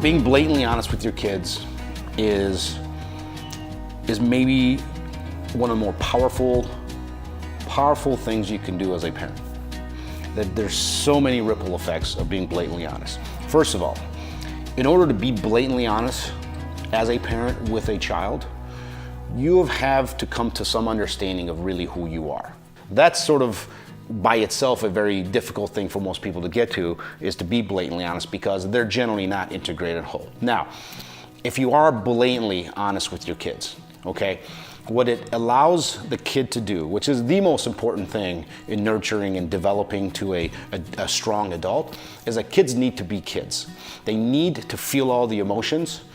Being blatantly honest with your kids is maybe one of the more powerful things you can do as a parent. That there's so many ripple effects of being blatantly honest. First of all, in order to be blatantly honest as a parent with a child, you have to come to some understanding of really who you are. That's sort of by itself a very difficult thing for most people to get to, is to be blatantly honest, because they're generally not integrated whole. Now, if you are blatantly honest with your kids, okay, what it allows the kid to do, which is the most important thing in nurturing and developing to a strong adult, is that kids need to be kids. They need to feel all the emotions.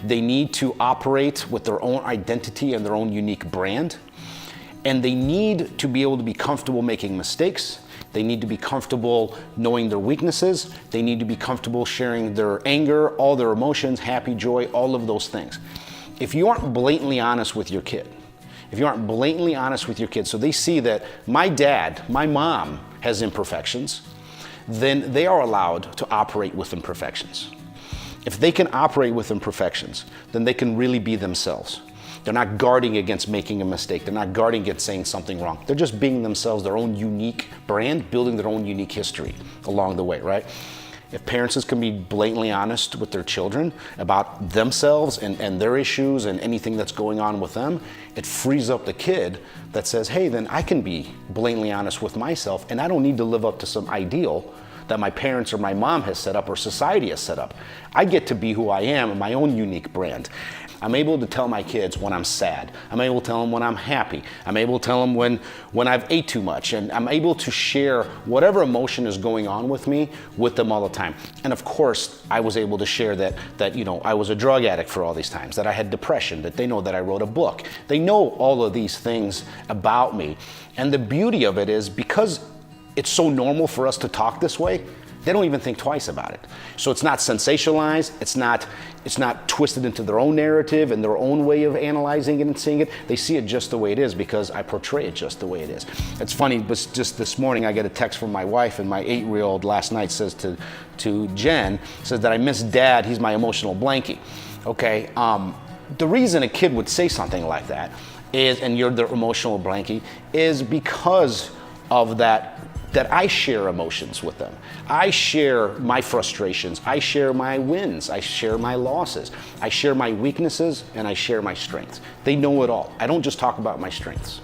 They need to operate with their own identity and their own unique brand. And they need to be able to be comfortable making mistakes. They need to be comfortable knowing their weaknesses. They need to be comfortable sharing their anger, all their emotions, happy, joy, all of those things. If you aren't blatantly honest with your kid, so they see that my dad, my mom has imperfections, then they are allowed to operate with imperfections. If they can operate with imperfections, then they can really be themselves. They're not guarding against making a mistake. They're not guarding against saying something wrong. They're just being themselves, their own unique brand, building their own unique history along the way, right? If parents can be blatantly honest with their children about themselves and their issues and anything that's going on with them, it frees up the kid that says, hey, then I can be blatantly honest with myself, and I don't need to live up to some ideal that my parents or my mom has set up or society has set up. I get to be who I am in my own unique brand. I'm able to tell my kids when I'm sad. I'm able to tell them when I'm happy. I'm able to tell them when I've ate too much. And I'm able to share whatever emotion is going on with me with them all the time. And of course, I was able to share that I was a drug addict for all these times, that I had depression, that they know that I wrote a book. They know all of these things about me. And the beauty of it is, because it's so normal for us to talk this way, they don't even think twice about it. So it's not sensationalized, it's not twisted into their own narrative and their own way of analyzing it and seeing it. They see it just the way it is because I portray it just the way it is. It's funny, but just this morning I get a text from my wife, and my 8-year-old last night says to Jen, says that I miss Dad, he's my emotional blankie. Okay, the reason a kid would say something like that is, and you're their emotional blankie, is because of that I share emotions with them. I share my frustrations, I share my wins, I share my losses, I share my weaknesses, and I share my strengths. They know it all. I don't just talk about my strengths.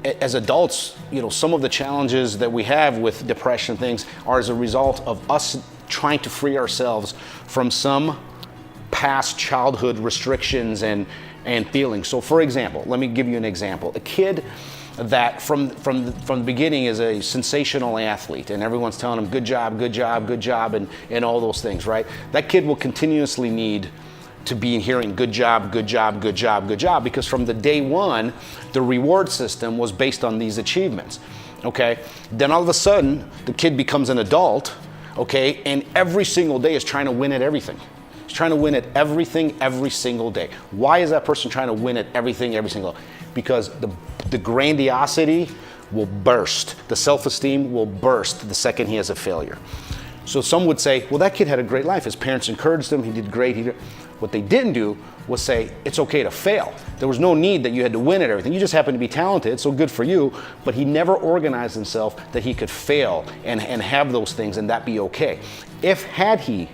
As adults, some of the challenges that we have with depression things are as a result of us trying to free ourselves from some past childhood restrictions and feelings. So for example, let me give you an example. A kid that from the beginning is a sensational athlete, and everyone's telling him good job, good job, good job, and all those things, right? That kid will continuously need to be hearing good job, good job, good job, good job, because from the day one, the reward system was based on these achievements, okay? Then all of a sudden, the kid becomes an adult, okay, and every single day is trying to win at everything. He's trying to win at everything every single day. Why is that person trying to win at everything every single day? Because the grandiosity will burst. The self-esteem will burst the second he has a failure. So some would say, well, that kid had a great life. His parents encouraged him. He did great. What they didn't do was say, it's okay to fail. There was no need that you had to win at everything. You just happened to be talented, so good for you. But he never organized himself that he could fail and have those things and that be okay. Had he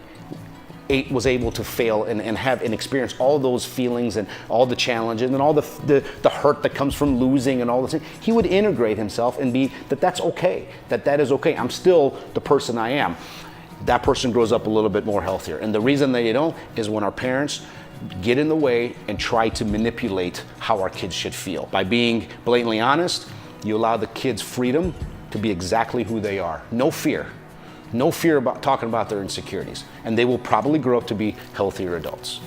was able to fail and have and experience all those feelings and all the challenges and all the hurt that comes from losing and all those things, he would integrate himself and be that's okay, that is okay. I'm still the person I am. That person grows up a little bit more healthier. And the reason they don't is when our parents get in the way and try to manipulate how our kids should feel. By being blatantly honest, you allow the kids freedom to be exactly who they are. No fear. No fear about talking about their insecurities, and they will probably grow up to be healthier adults.